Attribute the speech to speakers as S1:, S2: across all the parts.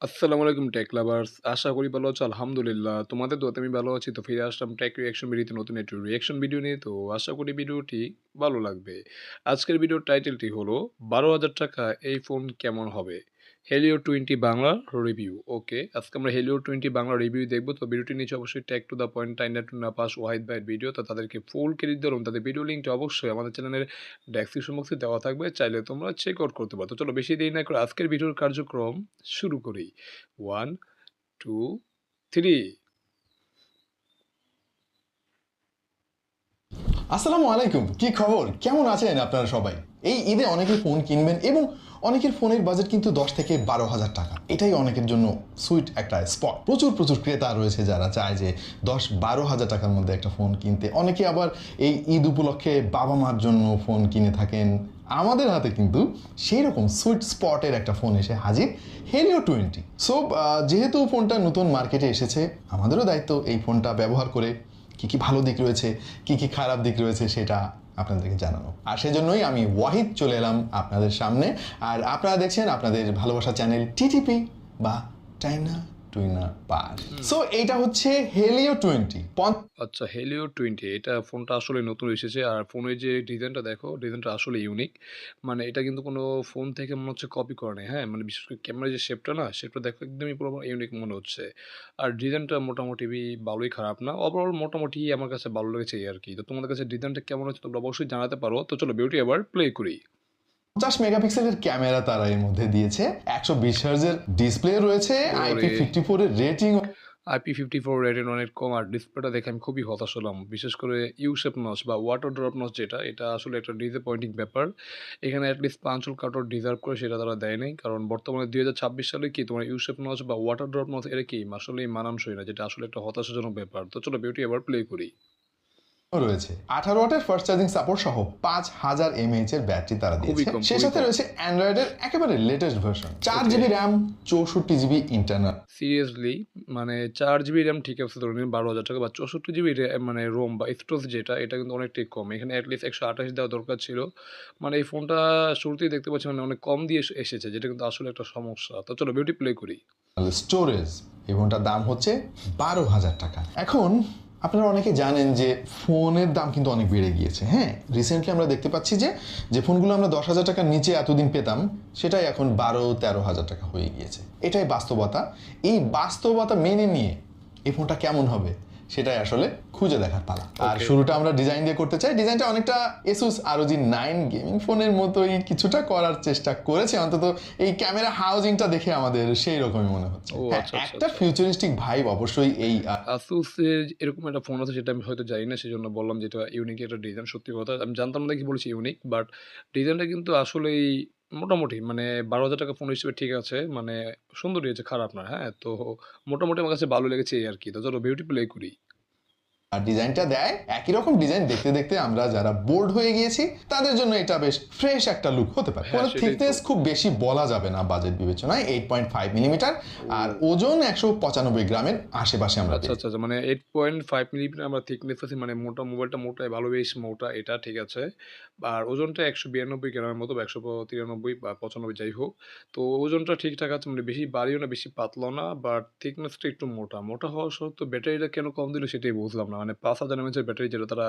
S1: আসসালামু আলাইকুম take lovers. আশা করি ভালো আছো। আলহামদুলিল্লাহ। তোমাদের দোয়াতে আমি ভালো আছি। তো ফিরে আসলাম টেক রিঅ্যাকশন ভিডিওতে নতুন একটি রিঅ্যাকশন ভিডিও নিয়ে। তো আশা করি ভিডিওটি ভালো লাগবে। আজকের ভিডিওর টাইটেলটি হলো ৳১২,০০০ এই ফোন কেমন হবে? Helio 20 Bangla review. ওকে, আজকে আমরা Helio 20 বাংলা রিভিউ দেখব। তো ভিডিওটির নিচে অবশ্যই টেক টু দ্য পয়েন্ট টাইনার টু নাপাস ওয়াহিদ ভাইয়ের ভিডিও। তো তাদেরকে ফুল ক্রেডিট দেওয়া এবং তাদের ভিডিও লিঙ্কটা অবশ্যই আমাদের চ্যানেলের ডেসক্রিপশন বক্সে দেওয়া থাকবে। চাইলে তোমরা চেক আউট করতে পারো। তো চলো বেশি দেরি না করে আজকের ভিডিওর কার্যক্রম শুরু করি। 1, 2, 3।
S2: আসসালামু আলাইকুম, কি খবর? কেমন আছেন আপনারা সবাই? এই ঈদে অনেকে ফোন কিনবেন এবং অনেকের ফোনের বাজেট কিন্তু ১০ থেকে ১২ হাজার টাকা। এটাই অনেকের জন্য সুইট একটা স্পট। প্রচুর প্রচুর ক্রেতা রয়েছে যারা চায় যে ১০-১২ হাজার টাকার মধ্যে একটা ফোন কিনতে। অনেকে আবার এই ঈদ উপলক্ষে বাবা মার জন্য ফোন কিনে থাকেন। আমাদের হাতে কিন্তু সেই রকম সুইট স্পটের একটা ফোন এসে হাজির, হেলিও 20। সো যেহেতু ফোনটা নতুন মার্কেটে এসেছে, আমাদেরও দায়িত্ব এই ফোনটা ব্যবহার করে কি কি ভালো দিক রয়েছে, কি কি খারাপ দিক রয়েছে সেটা আপনাদেরকে জানানো। আর সেজন্যই আমি ওয়াহিদ চলে এলাম আপনাদের সামনে। আর আপনারা দেখছেন আপনাদের ভালোবাসা চ্যানেল টিটিপি বা টাইনা টুইনা পাস। সো এইটা হচ্ছে হেলিও 20।
S1: আচ্ছা, Helio 20 এটা ফোনটা আসলে নতুন এসেছে। আর ফোনের যে ডিজাইনটা দেখো, ডিজাইনটা আসলে ইউনিক। মানে এটা কিন্তু কোনো ফোন থেকে মনে হচ্ছে কপি করা নাই, হ্যাঁ? মানে বিশেষ করে ক্যামেরার যে শেপটা না, শেপটা দেখো একদমই পুরো ইউনিক মনে হচ্ছে। আর ডিজাইনটা মোটামুটি ভালোই, খারাপ না। ওভারঅল মোটামুটি আমার কাছে ভালো লেগেছে এই আরকি। তো তোমাদের কাছে ডিজাইনটা কেমন হচ্ছে তোমরা অবশ্যই জানাতে পারো। তো চলো ভিডিওটি এবার প্লে করি।
S2: 50 মেগাপিক্সেলের ক্যামেরা তারা এর মধ্যে দিয়েছে, 120 হার্জের ডিসপ্লে রয়েছে,
S1: ওরে!
S2: IP54 এর রেটিং।
S1: IP54 রেটেড অনেক কম। আর ডিসপ্লেটা দেখে আমি খুবই হতাশ হলাম। বিশেষ করে ইউ শেপ নচ বা ওয়াটার ড্রপ নচ যেটা, এটা আসলে একটা ডিসঅ্যাপয়েন্টিং ব্যাপার। এখানে এটলিস্ট পাঁচল কাটআউট ডিজার্ভ করে সেটা তারা দেয় নাই। কারণ বর্তমানে ২০২৬ সালে কি তোমার ইউ শেপ নচ বা ওয়াটার ড্রপ নচ এটা কি আসলেই মানানসই না, যেটা আসলে একটা হতাশাজনক ব্যাপার। তো চলো ভিডিওটি এবার প্লে করি।
S2: রয়েছে 18 ওয়াটের ফাস্ট চার্জিং সাপোর্ট সহ 5000 mAh এর ব্যাটারি তারা
S1: খুবই
S2: দিয়েছে।
S1: কম,
S2: সেই
S1: খুবই
S2: সাথে
S1: কম।
S2: রয়েছে অ্যান্ড্রয়েডের একেবারে লেটেস্ট ভার্সন, 4 জিবি
S1: ওকে।
S2: RAM, 64 GB internal.
S1: সিরিয়াসলি মানে ৪ জিবি র্যাম ঠিক আছে, ধরে নিন ৳১২,০০০ বা ৬৪ জিবি মানে রোম বা স্টোরেজ যেটা, এটা কিন্তু অনেকটাই কম। এখানে এটলিস্ট ১২৮ দেওয়া দরকার ছিল। মানে এই ফোনটা শুরুতেই দেখতে পাচ্ছি মানে অনেক কম দিয়ে এসেছে, যেটা কিন্তু আসলে একটা সমস্যা। তো চলো ভিডিওটি প্লে করি।
S2: স্টোরেজ, এই ফোনটার দাম হচ্ছে ১২,০০০ টাকা। এখন আপনারা অনেকে জানেন যে ফোনের দাম কিন্তু অনেক বেড়ে গিয়েছে। হ্যাঁ, রিসেন্টলি আমরা দেখতে পাচ্ছি যে যে ফোনগুলো আমরা ১০,০০০ টাকার নিচে এতদিন পেতাম, সেটাই এখন ১২-১৩ হাজার টাকা হয়ে গিয়েছে। এটাই বাস্তবতা। এই বাস্তবতা মেনে নিয়ে এই ফোনটা কেমন হবে সেটাই আসলে খুঁজে দেখার পালা। আর
S1: ওকে।
S2: শুরুটা আমরা ডিজাইন দিয়ে করতে চাই। ডিজাইনটা অনেকটা Asus ROG 9 গেমিং ফোনের মতোই কিছুটা করার চেষ্টা করেছে, অন্তত এই ক্যামেরা হাউজিংটা দেখে আমাদের সেই রকমই মনে হচ্ছে।
S1: ও
S2: হ্যাঁ,
S1: আচ্ছা, আচ্ছা,
S2: একটা
S1: আচ্ছা।
S2: ফিউচারিস্টিক ভাইব অবশ্যই এই
S1: Asus এর এরকম একটা ফোন আছে যেটা আমি হয়তো জানি না। সেজন্য বললাম যে এটা ইউনিক একটা ডিজাইন। সত্যি কথা। আমি জানতাম না দেখে বলেছি ইউনিক। বাট ডিজাইনটা কিন্তু আসলেই মোটামুটি মানে ৳১২,০০০ ফোন হিসেবে ঠিক আছে। মানে সুন্দরই হয়েছে, খারাপ না। হ্যাঁ? তো মোটামুটি আমার কাছে ভালো লেগেছে এই আরকি। তো চলো ভিডিওটি প্লে করি।
S2: ডিজাইনটা দেয়। একই রকম ডিজাইন দেখতে দেখতে আমরা যারা বোর্ড হয়ে গিয়েছি তাদের জন্য এটা বেশ ফ্রেশ একটা লুক হতে পারে।
S1: হ্যাঁ,
S2: ফোনের
S1: সেটাই তো।
S2: থিকনেস খুব বেশি বলা যাবে না বাজেট বিবেচনায়, 8.5 মিলিমিটার। আর
S1: ও।
S2: ওজন ১৯৫ গ্রামের আশেপাশে আমরা
S1: আচ্ছা,
S2: পেয়ে
S1: আচ্ছা, আচ্ছা। মানে 8.5 মিলিমিটার আমরা থিকনেস আছে, মানে মোটা, মোবাইলটা মোটাই, ভালো বেশ মোটা, এটা ঠিক আছে। আর ওজনটা ১৯২ গ্রামের মতো বা ১৯৩ বা ৯৫ যাই হোক। তো ওজনটা ঠিকঠাক আছে, মানে বেশি ভারীও না, বেশি পাতলাও না, বাট থিকনেসটা একটু মোটা। মোটা হওয়া সত্ত্বেও ব্যাটারিটা কেন কম দিল সেটাই বুঝলাম না। মানে ৫০০০ এমএএইচ এর ব্যাটারি যেটা তারা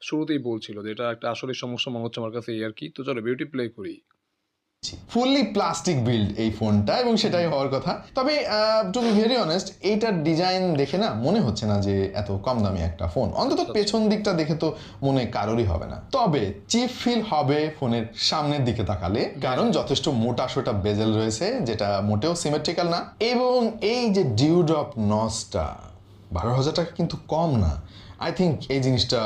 S1: শুরুতেই বলছিল যে এটা একটা আসলেই সমস্যা মনে হচ্ছে আমার কাছে এই আরকি। তো চলো ভিডিওটি প্লে করি।
S2: ফুললি প্লাস্টিক বিল্ড এই ফোনটা, এবং
S1: হুম।
S2: সেটাই হওয়ার কথা। তবে টু বি ভেরি অনেস্ট, এইটার ডিজাইন দেখে না মনে হচ্ছে না যে এত কম দামি একটা ফোন, অন্তত
S1: আচ্ছা, আচ্ছা।
S2: পেছন দিকটা দেখে তো মনে কারোরই হবে না। তবে চিপ ফিল হবে ফোনের সামনের দিকে তাকালে,
S1: হ্যাঁ।
S2: কারণ যথেষ্ট মোটা সোটা বেজেল রয়েছে যেটা মোটেও সিমেট্রিক্যাল না। এবং এই যে ডিউড্রপ নসটা, ১২,০০০ টাকা কিন্তু কম না। আই থিঙ্ক এই জিনিসটা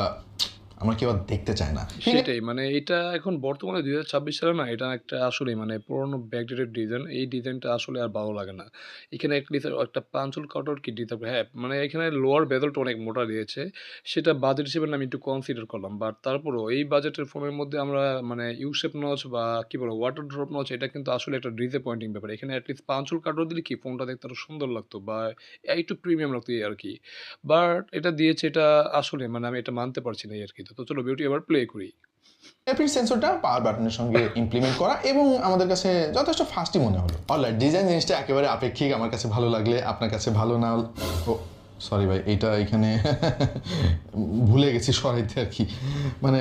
S2: আমরা কেউ আর দেখতে চায় না।
S1: সেটাই। মানে এটা এখন বর্তমানে ২০২৬ সালে না, এটা একটা আসলেই মানে পুরনো ব্যাকডেটেড ডিজাইন। এই ডিজাইনটা আসলে আর ভালো লাগে না। এখানে এটলিস্ট একটা পাঞ্চল কাট-আউট কি দিতে হবে। হ্যাঁ, মানে এখানে লোয়ার বেজেলটা অনেক মোটা দিয়েছে। সেটা বাজেট হিসেবে না আমি একটু কনসিডার করলাম। বাট তারপরেও এই বাজেটের ফোনের মধ্যে আমরা মানে ইউ শেপ নচ বা কি বলে ওয়াটার ড্রপ নচ, এটা কিন্তু আসলে একটা ডিসঅ্যাপয়েন্টিং ব্যাপার। এখানে এটলিস্ট পাঞ্চল কাট-আউট দিলে কি ফোনটা দেখতে আরো সুন্দর লাগতো বা একটু প্রিমিয়াম লাগতো এই আরকি। বাট এটা দিয়েছে, এটা আসলে মানে আমি এটা মানতে পারছি না এই আরকি। তো চলো ভিডিওটি এবার প্লে করি।
S2: ফিঙ্গারপ্রিন্ট সেন্সরটা পাওয়ার বাটনের সঙ্গে ইমপ্লিমেন্ট করা এবং আমাদের কাছে যথেষ্ট ফাস্টই মনে হলো। অলরাইট, ডিজাইন জিনিসটা একেবারে আপেক্ষিক, আমার কাছে ভালো লাগলে আপনার কাছে ভালো না। ও সরি ভাই, এইটা এখানে ভুলে গেছি সরাইতে আর কি, মানে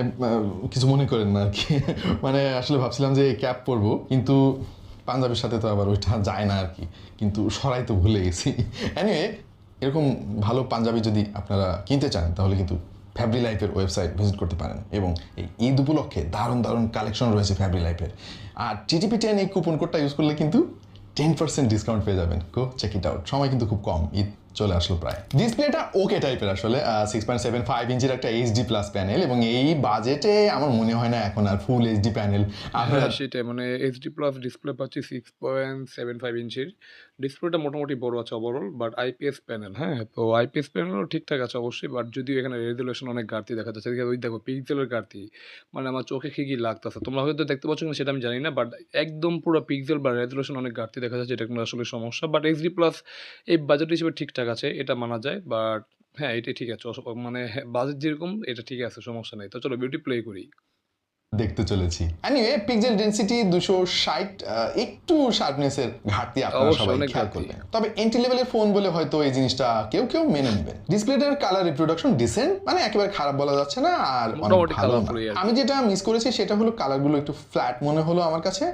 S2: কিছু মনে করেন না আর কি। মানে আসলে ভাবছিলাম যে ক্যাপ পরবো, কিন্তু পাঞ্জাবির সাথে তো আবার ওইটা যায় না আর কি, কিন্তু সরাই তো ভুলে গেছি। এনিওয়ে, এরকম ভালো পাঞ্জাবি যদি আপনারা কিনতে চান তাহলে কিন্তু ফ্যাব্রি লাইফের ওয়েবসাইট ভিজিট করতে পারেন, এবং এই ঈদ উপলক্ষে দারুণ দারুণ কালেকশন রয়েছে ফ্যাব্রি লাইফের। আর TTP10 এই কুপন কোডটা ইউজ করলে কিন্তু 10% ডিসকাউন্ট পেয়ে যাবেন। Go check it out. সময় কিন্তু খুব কম, ঈদ চলে আসলো প্রায়। ডিসপ্লেটা ওকে টাইপের আসলে, 6.75 ইঞ্চির একটা HD প্লাস প্যানেল, এবং এই বাজেটে আমার মনে হয় না এখন আর ফুল HD প্যানেল আমরা
S1: হ্যাঁ, সেটাই মানে HD প্লাস ডিসপ্লে পাচ্ছি 6.75 ইঞ্চির। ডিসপ্লেটা মোটামুটি বড় আছে ওভারঅল, বাট IPS প্যানেল, হ্যাঁ? তো IPS প্যানেলও ঠিকঠাক আছে অবশ্যই, বাট যদিও এখানে রেজোলিউশন অনেক ঘাটতি দেখা যাচ্ছে। ওই দেখো পিক্সেলের ঘাটতি, মানে আমার চোখে কি লাগতেছে। তোমরা হয়তো দেখতে পাচ্ছ কিনা সেটা আমি জানি না, বাট একদম পুরো পিক্সেল বা রেজোলিউশন অনেক ঘাটতি দেখা যাচ্ছে, এটা কিন্তু আসলে সমস্যা। বাট HD প্লাস এই বাজেট হিসেবে ঠিকঠাক আছে, এটা মানা যায়। বাট হ্যাঁ, এটাই ঠিক আছে। মানে হ্যাঁ, বাজেট যেরকম এটা ঠিক আছে, সমস্যা নেই। তো চলো বিউটি প্লে করি।
S2: দেখতে চলেছি। এনিওয়ে, পিক্সেল ডেনসিটি 260, একটু শার্পনেসের ঘাটতি আপনারা
S1: অবশ্যই
S2: সবাই
S1: অনেক
S2: খেয়াল
S1: ঘাটতি।
S2: করবেন, তবে এন্ট্রি লেভেলের ফোন বলে হয়তো এই জিনিসটা কেউ কেউ মেনে নেবেন। ডিসপ্লেটার কালার রিপ্রোডাকশন ডিসেন্ট, মানে একেবারে খারাপ বলা যাচ্ছে না, আর অনেক
S1: মোটামুটি
S2: ভালো না।
S1: কালারফুলই আর কি।
S2: আমি যেটা মিস করেছি সেটা হলো কালারগুলো একটু ফ্ল্যাট মনে হলো আমার কাছে।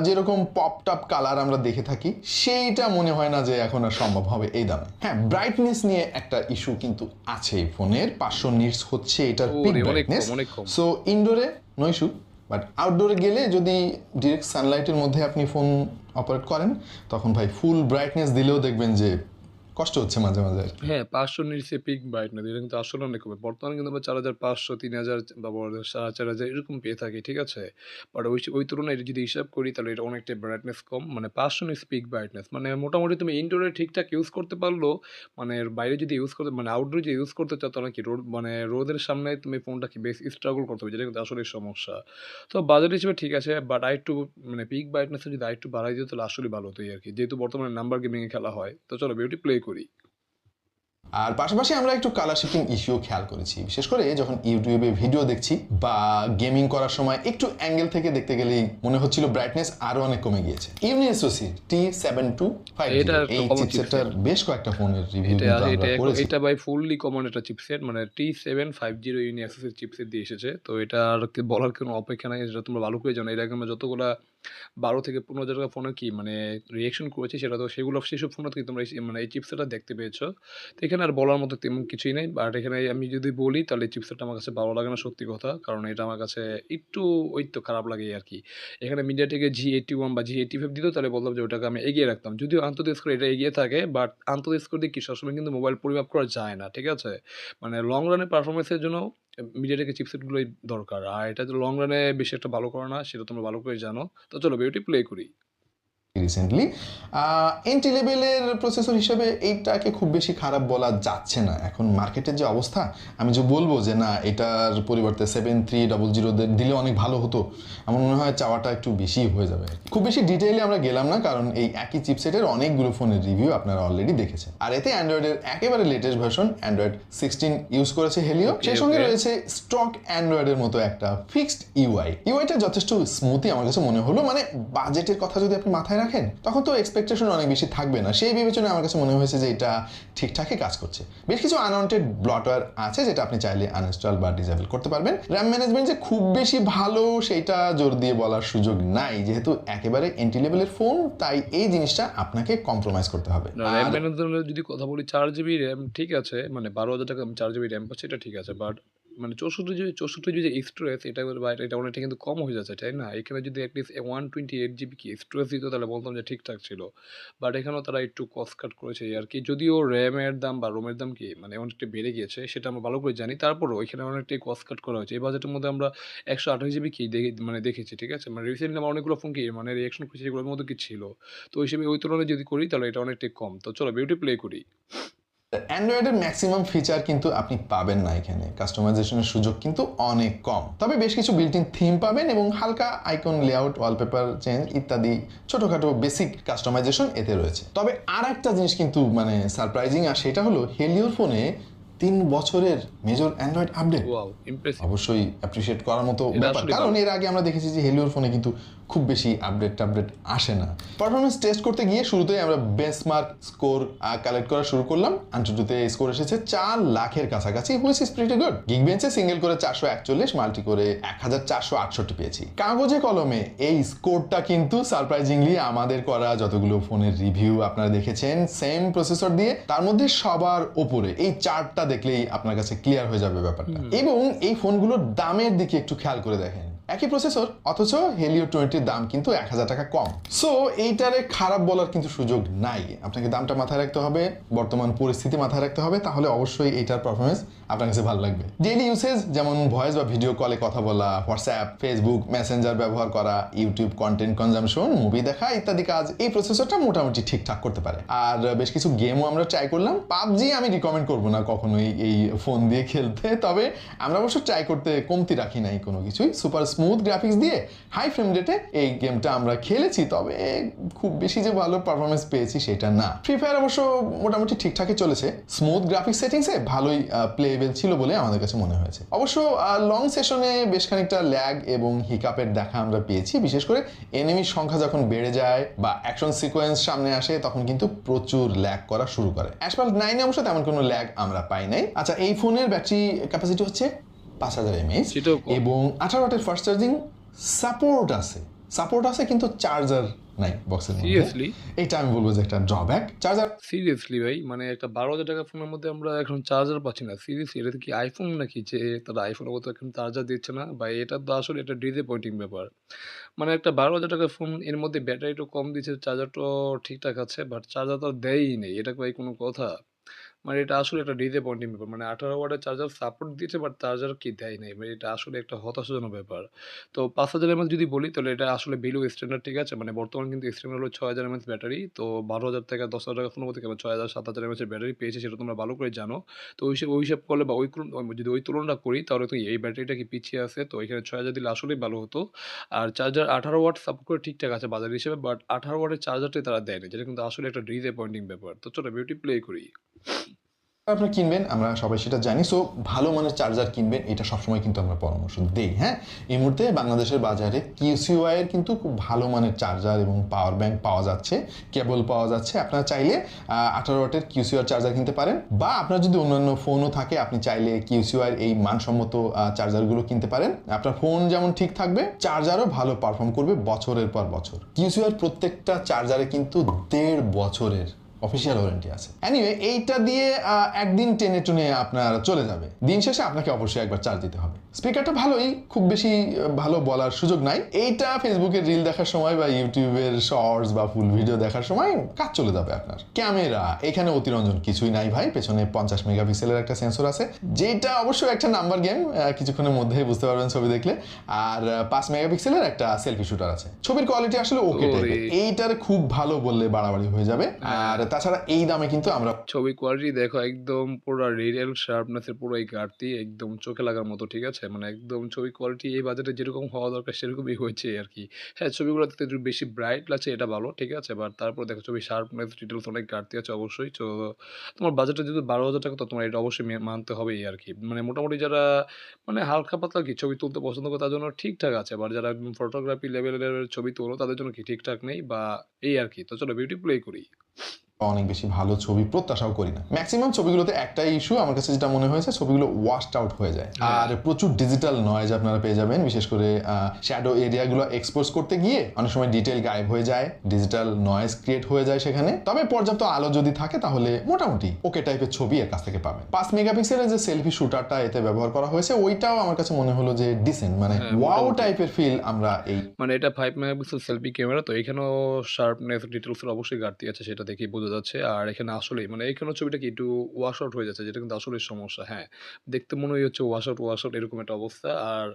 S2: যেরকম পপ টপ কালার আমরা দেখে থাকি, সেইটা মনে হয় না যে এখন আর সম্ভব হবে এই দামে। হ্যাঁ, ব্রাইটনেস নিয়ে একটা ইস্যু কিন্তু আছে এই ফোনের। 500 নিটস হচ্ছে এটার পিক
S1: ওরে অনেক
S2: ব্রাইটনেস।
S1: কম, অনেক কম।
S2: সো ইনডোরে নো ইস্যু, বাট আউটডোরে গেলে যদি ডিরেক্ট সানলাইটের মধ্যে আপনি ফোন অপারেট করেন, তখন ভাই ফুল ব্রাইটনেস দিলেও দেখবেন যে কষ্ট হচ্ছে মাঝে মাঝে আর কি।
S1: হ্যাঁ, 500 নিচে পিক ব্রাইটনেস এটা কিন্তু আসলে অনেক কমে। বর্তমানে কিন্তু আমরা 4500, 3000 বা 4500 এরকম পেয়ে থাকি, ঠিক আছে? বাট ওই তুলনায় এটা যদি হিসাব করি তাহলে এটা অনেকটাই ব্রাইটনেস কম। মানে 500 নিচে পিক ব্রাইটনেস মানে মোটামুটি তুমি ইনডোরে ঠিকঠাক ইউজ করতে পারলেও, মানে এর বাইরে যদি ইউজ করতে মানে আউটডোরে যদি ইউজ করতে চাও তাহলে কি মানে রোদের সামনে তুমি ফোনটাকে বেশ স্ট্রাগল করতে হবে, যেটা কিন্তু আসলেই সমস্যা। তো বাজেট হিসেবে ঠিক আছে, বাট আরেকটু মানে পিক ব্রাইটনেসটা যদি আরেকটু বাড়াই দিত তাহলে আসলেই ভালো হতোই আরকি। যেহেতু বর্তমানে নাম্বার গেমিংয়ে খেলা হয়। তো চলো বিউটি প্লে করি।
S2: আর পাশাপাশি আমরা একটু কালার শিফটিং ইস্যু খেয়াল করেছি, বিশেষ করে যখন ইউটিউবে ভিডিও দেখছি বা গেমিং করার সময় একটু অ্যাঙ্গেল থেকে দেখতে গেলেই মনে হচ্ছিল ব্রাইটনেস আরো অনেক কমে গিয়েছে। ইউনিএসওসি T7250
S1: এটা একটা
S2: এই
S1: কমন
S2: চিপসেটটার বেশ কয়েকটা ফোনের রিভিউ
S1: এটা
S2: কিন্তু আমরা
S1: এটা
S2: করেছি।
S1: এটা ভাই ফুললি কমন একটা চিপসেট, মানে T750 ইউনিএক্সিস এর চিপসেট দিয়ে এসেছে। তো এটা আর বলার কোনো অপেক্ষা নাই, যেটা তোমরা ভালো করে জানো। এর আগে আমরা যতগুলা 12 থেকে 15,000 টাকা ফোনের কি মানে রিঅ্যাকশন করেছি, সেটা তো সেসব ফোনে থেকে তোমরা মানে এই চিপসেটটা দেখতে পেয়েছো। তো এখানে আর বলার মতো তেমন কিছুই নেই। বাট এখানে আমি যদি বলি তাহলে এই চিপসেটটা আমার কাছে ভালো লাগে না, সত্যি কথা। কারণ এটা আমার কাছে একটু ওই তো খারাপ লাগে আরকি। এখানে MediaTek G81 বা G85 দিত তাহলে বলতাম যে ওটাকে আমি এগিয়ে রাখতাম। যদিও আন্তঃদেশ করে এটা এগিয়ে থাকে, বাট আন্তঃদেশ করে দিয়ে কি সবসময় কিন্তু মোবাইল পরিমাপ করা যায় না, ঠিক আছে? মানে লং রানে পারফরম্যান্সের জন্য MediaTek এর চিপসেটগুলোই দরকার। আর এটা তো লং রানে বেশি একটা ভালো করে না, সেটা তোমরা ভালো করে জানো। তো চলো বিউটি প্লে করি।
S2: রিসেন্টলি এন্ট্রি লেভেলের প্রসেসর হিসেবে এইটাকে খুব বেশি খারাপ বলা যাচ্ছে না। এখন মার্কেটের যে অবস্থা, আমি যে বলবো যে না এটার পরিবর্তে 7300 দিলে অনেক ভালো হতো, আমার মনে হয় চাওয়াটা একটু বেশি হয়ে যাবে। খুব বেশি ডিটেইলে আমরা গেলাম না, কারণ এই একই চিপসেটের অনেকগুলো ফোনের রিভিউ আপনারা অলরেডি দেখেছেন। আর এতে অ্যান্ড্রয়েডের একেবারে লেটেস্ট ভার্সন অ্যান্ড্রয়েড 16 ইউজ করেছে হেলিও। সেই সঙ্গে রয়েছে স্টক অ্যান্ড্রয়েডের মতো একটা ফিক্সড ইউআইটা যথেষ্ট স্মুথই আমার কাছে মনে হলো। মানে বাজেটের কথা যদি আপনি মাথায় রাখেন তখন তো এক্সপেকটেশন অনেক বেশি থাকবে না, সেই বিবেচনায় আমার কাছে মনে হয়েছে যে এটা ঠিকঠাকই কাজ করছে। বেশ কিছু আনওয়ান্টেড ব্লটওয়্যার আছে যেটা আপনি চাইলে আনইনস্টল বা ডিসেবল করতে পারবেন। র্যাম ম্যানেজমেন্ট যে খুব বেশি ভালো সেটা জোর দিয়ে বলার সুযোগ নাই, যেহেতু একেবারে এন্ট্রি লেভেলের ফোন, তাই এই জিনিসটা আপনাকে কম্প্রোমাইজ করতে হবে।
S1: র্যাম ম্যানেজমেন্টের যদি কথা বলি, 4 GB র্যাম ঠিক আছে, মানে 12,000 টাকা 4 GB র্যাম পাচ্ছি, এটা ঠিক আছে। বাট মানে 64 GB যে স্টোরেজ, এটা এটা অনেকটা কিন্তু কম হয়ে যাচ্ছে, তাই না? এখানে যদি অ্যাটলিস্ট 128 GB কি স্টোরেজ দিত তাহলে বলতাম যে ঠিকঠাক ছিল। বাট এখানেও তারা একটু কস্ট কাট করেছে এই আর কি। যদিও র্যামের দাম বা রোমের দাম কি মানে অনেকটা বেড়ে গিয়েছে, সেটা আমরা ভালো করে জানি। তারপরেও এখানে অনেকটাই কস্ট কাট করা হয়েছে। এই বাজেটের মধ্যে আমরা 128 GB কি দেখেছি, ঠিক আছে? মানে রিসেন্টলি আমার অনেকগুলো ফোন কি মানে রিঅ্যাকশন করেছি, সেগুলোর মধ্যে কি ছিল। তো ওই হিসেবে ওই তুলনায় যদি করি তাহলে এটা অনেকটাই কম। তো চলো বিউটি প্লে করি।
S2: অ্যান্ড্রয়েডের ম্যাক্সিমাম ফিচার কিন্তু আপনি পাবেন না এখানে, কাস্টমাইজেশনের সুযোগ কিন্তু অনেক কম। তবে বেশ কিছু বিল্ট ইন থিম পাবেন এবং হালকা আইকন লেআউট, ওয়ালপেপার চেঞ্জ ইত্যাদি ছোটখাটো বেসিক কাস্টমাইজেশন এতে রয়েছে। তবে আর একটা জিনিস কিন্তু মানে সারপ্রাইজিং, আর সেটা হলো হেলিওর ফোনে 3 বছরের major Android update
S1: wow, impressive.
S2: অবশ্যই অ্যাপ্রিসিয়েট করার মতো
S1: এটা
S2: ব্যাপার,
S1: আসলে
S2: কারণ
S1: ভালো।
S2: এর আগে আমরা দেখেছি যে হেলিওর ফোনে কিন্তু খুব বেশি আপডেট আসে না। পারফরমেন্স টেস্ট করতে গিয়ে শুরুতেই আমরা বেঞ্চমার্ক স্কোর কালেক্ট করা শুরু করলাম। আনটুটুতে স্কোর এসেছে 4 লাখের কাছাকাছি, হুইচ ইজ প্রিটি গুড। গিগবেঞ্চে সিঙ্গেল করে 441, মাল্টি করে 1468 পেয়েছি। কাগজে কলমে এই স্কোরটা কিন্তু সারপ্রাইজিংলি আমাদের করা যতগুলো ফোনের রিভিউ আপনারা দেখেছেন সেম প্রসেসর দিয়ে, তার মধ্যে সবার উপরে এই চার্টটা দেখলেই আপনার কাছে ক্লিয়ার হয়ে যাবে ব্যাপারটা। এবং এই ফোনগুলোর দামের দিকে একটু খেয়াল করে দেখেন, একই প্রসেসর অথচ হেলিও 20 দাম কিন্তু 1000 টাকা কম। সো এইটারে খারাপ বলার কিন্তু সুযোগ নাই। আপনাকে দামটা মাথায় রাখতে হবে, বর্তমান পরিস্থিতি মাথায় রাখতে হবে, তাহলে অবশ্যই এইটার পারফরমেন্স আপনার কাছে ভালো লাগবে। ডেইলি ইউসেজ যেমন ভয়েস বা ভিডিও কলে কথা বলা, হোয়াটসঅ্যাপ, ফেসবুক, মেসেঞ্জার ব্যবহার করা, ইউটিউব কন্টেন্ট কনজাম্পশন, মুভি দেখা ইত্যাদি কাজ এই প্রসেসরটা মোটামুটি ঠিকঠাক করতে পারে। আর বেশ কিছু গেমও আমরা ট্রাই করলাম। পাবজি আমি রিকমেন্ড করবো না কখনোই এই ফোন দিয়ে খেলতে, তবে আমরা অবশ্য ট্রাই করতে কমতি রাখি নাই কোনো কিছুই। সুপার স্মুথ গ্রাফিক্স দিয়ে হাই ফ্রেম রেটে এই গেমটা আমরা খেলেছি, তবে খুব বেশি যে ভালো পারফরমেন্স পেয়েছি সেটা না। ফ্রি ফায়ার অবশ্য মোটামুটি ঠিকঠাকই চলেছে, স্মুথ গ্রাফিক্স সেটিংসে ভালোই প্লেয়েবল ছিল বলে আমাদের কাছে মনে হয়েছে। অবশ্য লং সেশনে বেশ খানিকটা ল্যাগ এবং হিকাপের দেখা আমরা পেয়েছি, বিশেষ করে এনিমির সংখ্যা যখন বেড়ে যায় বা অ্যাকশন সিকোয়েন্স সামনে আসে তখন কিন্তু প্রচুর ল্যাগ করা শুরু করে। অ্যাসফল্ট 9 অবশ্য তেমন কোনো ল্যাগ আমরা পাই নাই। আচ্ছা, এই ফোনের ব্যাটারি ক্যাপাসিটি হচ্ছে 5000 mAh
S1: সেটাও কম।
S2: এবং 18 ওয়াটের ফাস্ট চার্জিং সাপোর্ট আছে কিন্তু চার্জার নাই বক্সের মধ্যে।
S1: সিরিয়াসলি?
S2: এটা আমি বলবো যে একটা ড্রব্যাক। চার্জার
S1: সিরিয়াসলি ভাই, মানে একটা 12,000 টাকার ফোনের মধ্যে আমরা এখন চার্জার পাচ্ছি না। সিরিয়াসলি এটা কি আইফোন নাকি যে তারা আইফোনের মতো এখন চার্জার দিচ্ছে না? ভাই এটা তো আসলে একটা ডিসঅ্যাপয়েন্টিং ব্যাপার। মানে একটা 12,000 টাকার ফোন, এর মধ্যে ব্যাটারিটাও কম দিচ্ছে, চার্জারটাও ঠিকঠাক আছে, বাট চার্জার তো দেয়ই নেই। এটা ভাই কোনো কথা? মানে এটা আসলে একটা ডিসঅ্যাপয়েন্টিং ব্যাপার। মানে 18 ওয়াটের চার্জার সাপোর্ট দিচ্ছে, বাট চার্জার কি দেয় নাই। মানে এটা আসলে একটা হতাশাজনক ব্যাপার। তো 5000 mAh যদি বলি তাহলে এটা আসলে বিলো স্ট্যান্ডার্ড, ঠিক আছে? মানে বর্তমানে কিন্তু স্ট্যান্ডার্ড হলো 6000 mAh ব্যাটারি। তো 12,000 থেকে 10,000 টাকার ফোনের মধ্যে কেবল 6000 7000 mAh এর ব্যাটারি পেয়েছি, সেটা তোমরা ভালো করে জানো। তো ওই হিসাব করলে বা যদি ওই তুলনাটা করি তাহলে তো এই ব্যাটারিটা কি পিছিয়ে আছে? তো এখানে 6000 দিলে আসলেই ভালো হতো। আর চার্জার 18 ওয়াট সাপোর্ট করে ঠিকঠাক আছে বাজার হিসেবে, বাট 18 ওয়াটের চার্জারটাই তারা দেয়নি, যেটা কিন্তু আসলে একটা ডিসঅ্যাপয়েন্টিং ব্যাপার। তো চলো বিউটি প্লে করি।
S2: আপনারা কিনবেন আমরা সবাই সেটা জানি। সো ভালো মানের চার্জার কিনবেন, এটা সবসময় কিন্তু আমরা পরামর্শ দেই। হ্যাঁ, এই মুহূর্তে বাংলাদেশের বাজারে কিউসিওআই এর কিন্তু খুব ভালো মানের চার্জার এবং পাওয়ার ব্যাংক পাওয়া যাচ্ছে, কেবল পাওয়া যাচ্ছে। আপনারা চাইলে 18 ওয়াটের কিউসিওআর চার্জার কিনতে পারেন, বা আপনার যদি অন্যান্য ফোনও থাকে আপনি চাইলে কিউসিওআই এর এই মানসম্মত চার্জারগুলো কিনতে পারেন। আপনার ফোন যেমন ঠিক থাকবে, চার্জারও ভালো পারফর্ম করবে বছরের পর বছর। কিউসিওআই এর প্রত্যেকটা চার্জারে কিন্তু 1.5 বছরের অফিসিয়াল ওয়ারেন্টি আছে। এনিওয়ে, এইটা দিয়ে একদিন টেনে টুনে আপনার চলে যাবে। দিন শেষে আপনাকে অবশ্যই একবার চার্জ দিতে হবে। স্পিকারটা ভালোই, খুব বেশি ভালো বলার সুযোগ নাই। এইটা ফেসবুকের রিল দেখার সময় বা ইউটিউবের শর্টস বা ফুল ভিডিও দেখার সময় কাজ চলে যাবে আপনার। ক্যামেরা, এখানে অতিরঞ্জন কিছুই নাই ভাই। পেছনে 50 মেগাপিক্সেলের একটা সেন্সর আছে, যেটা অবশ্যই একটা নাম্বার গেম, কিছুক্ষণের মধ্যেই বুঝতে পারবেন ছবি দেখলে। আর 5 মেগাপিক্সেলের একটা সেলফি শুটার আছে। ছবির কোয়ালিটি আসলে ওকে টাইপের, এইটার খুব ভালো বললে বাড়াবাড়ি হয়ে যাবে। আর তাছাড়া এই দামে কিন্তু আমরা
S1: ছবি কোয়ালিটি দেখো, একদম পুরো রিয়েল শার্পনেসের পুরো এই ঘাটতি, একদম চোখে লাগার মতো, ঠিক আছে? মানে একদম ছবি কোয়ালিটি এই বাজেটে যেরকম হওয়া দরকার সেরকমই হয়েছে আর কি। হ্যাঁ, ছবিগুলোতে একটু বেশি ব্রাইট লাগছে, এটা ভালো, ঠিক আছে? বাট তারপর দেখো ছবি শার্পনেস, ডিটেলস অনেক ঘাটতি আছে অবশ্যই। তো তোমার বাজেটটা যদি 12,000 টাকা, তো তোমার এটা অবশ্যই মানতে হবে এই আর কি। মানে মোটামুটি যারা মানে হালকা পাতলা কি ছবি তুলতে পছন্দ করে তার জন্য ঠিকঠাক আছে, বাট যারা একদম ফটোগ্রাফি লেভেলের ছবি তোলো তাদের জন্য কি ঠিকঠাক নেই বা এই আর কি। তো চলো বিউটি প্লে করি।
S2: অনেক বেশি ভালো ছবি প্রত্যাশাও করি না। ম্যাক্সিমাম ছবিগুলোতে একটাই ইস্যু আমার কাছে যেটা মনে হয়েছে, ছবিগুলো ওয়াশড আউট হয়ে যায়। আর প্রচুর ডিজিটাল নয়েজ আপনারা পেয়ে যাবেন, বিশেষ করে শ্যাডো এরিয়াগুলো এক্সপোজ করতে গিয়ে অনেক সময় ডিটেল গায়েব হয়ে যায়, ডিজিটাল নয়েজ ক্রিয়েট হয়ে যায় সেখানে। তবে পর্যাপ্ত আলো যদি থাকে তাহলে মোটামুটি ওকে টাইপের ছবি এর কাছ থেকে পাবেন। 5 মেগাপিক্সেলের যে সেলফি শুটারটা এতে ব্যবহার করা হয়েছে, ওইটাও আমার কাছে মনে হলো যে ডিসেন্ট, মানে ওয়াও টাইপের ফিল আমরা এই
S1: মানে এটা 5 মেগাপিক্সেল সেলফি ক্যামেরা, তো এখানেও শার্পনেস ডিটেলসের অবশ্যই ঘাটতি আছে, সেটা দেখেই বোঝা যাচ্ছে। আর এখানে আসলেই মানে এখানেও ছবিটা কি একটু ওয়াশ আউট হয়ে যাচ্ছে, যেটা কিন্তু আসলে সমস্যা। হ্যাঁ, দেখতে মনে হচ্ছে ওয়াশ আউট এরকম একটা অবস্থা। আর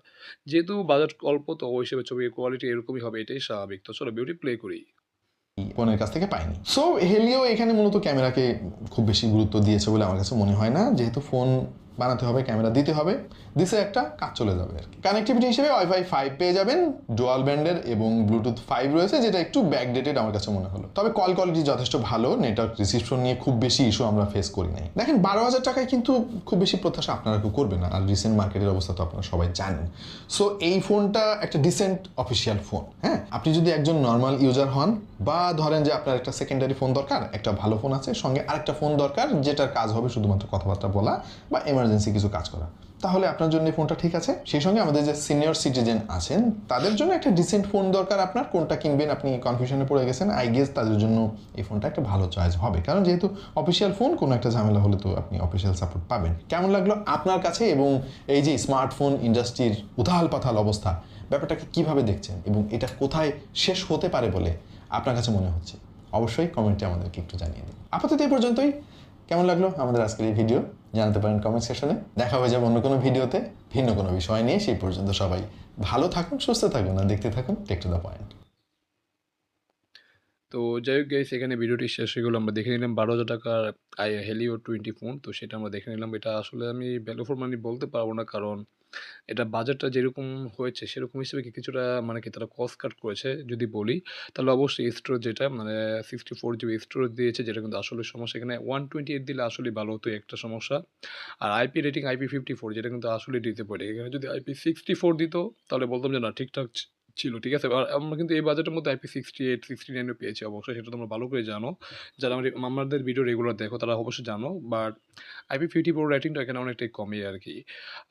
S1: যেহেতু বাজেট অল্প, তো ওই হিসেবে ছবির কোয়ালিটি এরকমই হবে, এটাই স্বাভাবিক। তো চলো বিউটি প্লে করি।
S2: ফোনের কাছ থেকে পাইনি। সো হেলিও এখানে মূলত ক্যামেরাকে খুব বেশি গুরুত্ব দিয়েছে বলে আমার কাছে মনে হয় না, যেহেতু ফোন বানাতে হবে, ক্যামেরা দিতে হবে, দিছে একটা কাজ চলে যাবে আর কি। কানেক্টিভিটি হিসেবে ওয়াইফাই 5 পেয়ে যাবেন, ডুয়াল ব্যান্ডের এবং ব্লুটুথ 5 রয়েছে, যেটা একটু ব্যাকডেটেড আমার কাছে মনে হলো। তবে কল কোয়ালিটি যথেষ্ট ভালো, নেটওয়ার্ক রিসিপশন নিয়ে খুব বেশি ইস্যু আমরা ফেস করি নাই। দেখেন 12,000 টাকায় কিন্তু খুব বেশি প্রত্যাশা আপনারা কেউ করবে না, আর রিসেন্ট মার্কেটের অবস্থা তো আপনারা সবাই জানেন। সো এই ফোনটা একটা ডিসেন্ট অফিসিয়াল ফোন। হ্যাঁ, আপনি যদি একজন নর্মাল ইউজার হন, বা ধরেন যে আপনার একটা সেকেন্ডারি ফোন দরকার, একটা ভালো ফোন আছে, সঙ্গে আরেকটা ফোন দরকার যেটার কাজ হবে শুধুমাত্র কথাবার্তা বলা বা এমার্জেন্সি কিছু কাজ করা, তাহলে আপনার জন্য এই ফোনটা ঠিক আছে। সেই সঙ্গে আমাদের যে সিনিয়র সিটিজেন আছেন তাদের জন্য একটা ডিসেন্ট ফোন দরকার, আপনার কোনটা কিনবেন আপনি কনফিউশনে পড়ে গেছেন, আই গেস তাদের জন্য এই ফোনটা একটা ভালো চয়েস হবে, কারণ যেহেতু অফিসিয়াল ফোন, কোনো একটা ঝামেলা হলে তো আপনি অফিসিয়াল সাপোর্ট পাবেন। কেমন লাগলো আপনার কাছে, এবং এই যে স্মার্টফোন ইন্ডাস্ট্রির উথাল পাথাল অবস্থা, ব্যাপারটাকে কিভাবে দেখছেন এবং এটা কোথায় শেষ হতে পারে বলে আপনার কাছে মনে হচ্ছে, অবশ্যই কমেন্টে আমাদেরকে একটু জানিয়ে দিন। আপাতত এই পর্যন্তই। কেমন লাগলো আমাদের আজকের এই ভিডিও জানাতে পারেন কমেন্ট সেকশনে। দেখা হয়ে যাবে অন্য কোনো ভিডিওতে ভিন্ন কোনো বিষয় নিয়ে। সেই পর্যন্ত সবাই ভালো থাকুন, সুস্থ থাকুন, আর দেখতে থাকুন টেক টু দ্য পয়েন্ট।
S1: তো যাই হোক গাইস, এখানে ভিডিওটি শেষ হয়ে গেলো। আমরা দেখে নিলাম 12,000 টাকার হেলিও 20 ফোন। তো সেটা আমরা দেখে নিলাম। এটা আসলে আমি ভ্যালু ফর মানি বলতে পারবো না, কারণ এটা বাজেটটা যেরকম হয়েছে সেরকম হিসেবে কি কিছুটা মানে কি তারা কস্ট কাট করেছে যদি বলি, তাহলে অবশ্যই স্টোরেজ যেটা মানে 64 জিবি স্টোরেজ দিয়েছে, যেটা কিন্তু আসলে সমস্যা। এখানে 128 দিলে আসলে ভালো হতো, একটা সমস্যা। আর আইপি রেটিং IP54, যেটা কিন্তু আসলে দিতে পারে। এখানে যদি IP64 দিত তাহলে বলতাম যে না, ঠিকঠাক ছিল, ঠিক আছে। আর আমরা কিন্তু এই বাজেটের মধ্যে IP68 69ও পেয়েছি অবশ্যই, সেটা তোমরা ভালো করে জানো। যারা আমাদের ভিডিও রেগুলার দেখো তারা অবশ্যই জানো। বাট IP54 রেটিংটা এখানে অনেকটাই কমই আর কি।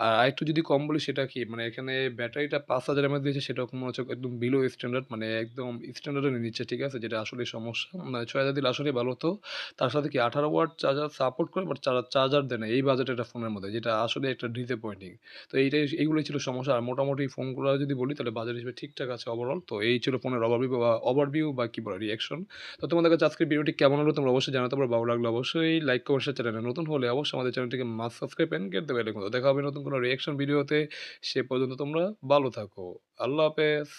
S1: আর আরেকটু যদি কম বলি, সেটা কি মানে এখানে ব্যাটারিটা 5000 mAh দিয়েছে, সেটাও মনে হচ্ছে একদম বিলো স্ট্যান্ডার্ড, মানে একদম স্ট্যান্ডার্ডের নিচ্ছে, ঠিক আছে, যেটা আসলে সমস্যা। মানে 6000 দিলে আসলে ভালো হতো। তার সাথে কি 18 ওয়াট চার্জার সাপোর্ট করে, বাট চার্জার দেয় না এই বাজেটের একটা ফোনের মধ্যে, যেটা আসলে একটা ডিসঅ্যাপয়েন্টিং। তো এইগুলোই ছিল সমস্যা। আর মোটামুটি ফোনগুলো যদি বলি তাহলে বাজেট হিসেবে ঠিকঠাক আছে ওভারঅল। তো এই ছিল ফোনের ওভারভিউ বা কি বলে রিঅ্যাকশন। তো তোমাদের কাছে আজকের ভিডিওটি কেমন হলো তোমরা অবশ্যই জানাতে পারো। ভালো লাগলো অবশ্যই লাইক কমেন্ট শেয়ার, চ্যানেলে নতুন হলে অবশ্যই আমাদের চ্যানেলটিকে must subscribe and get the bell icon. দেখা হবে নতুন কোনো রিঅ্যাকশন ভিডিওতে। সে পর্যন্ত তোমরা ভালো থাকো। আল্লাহ হাফেজ।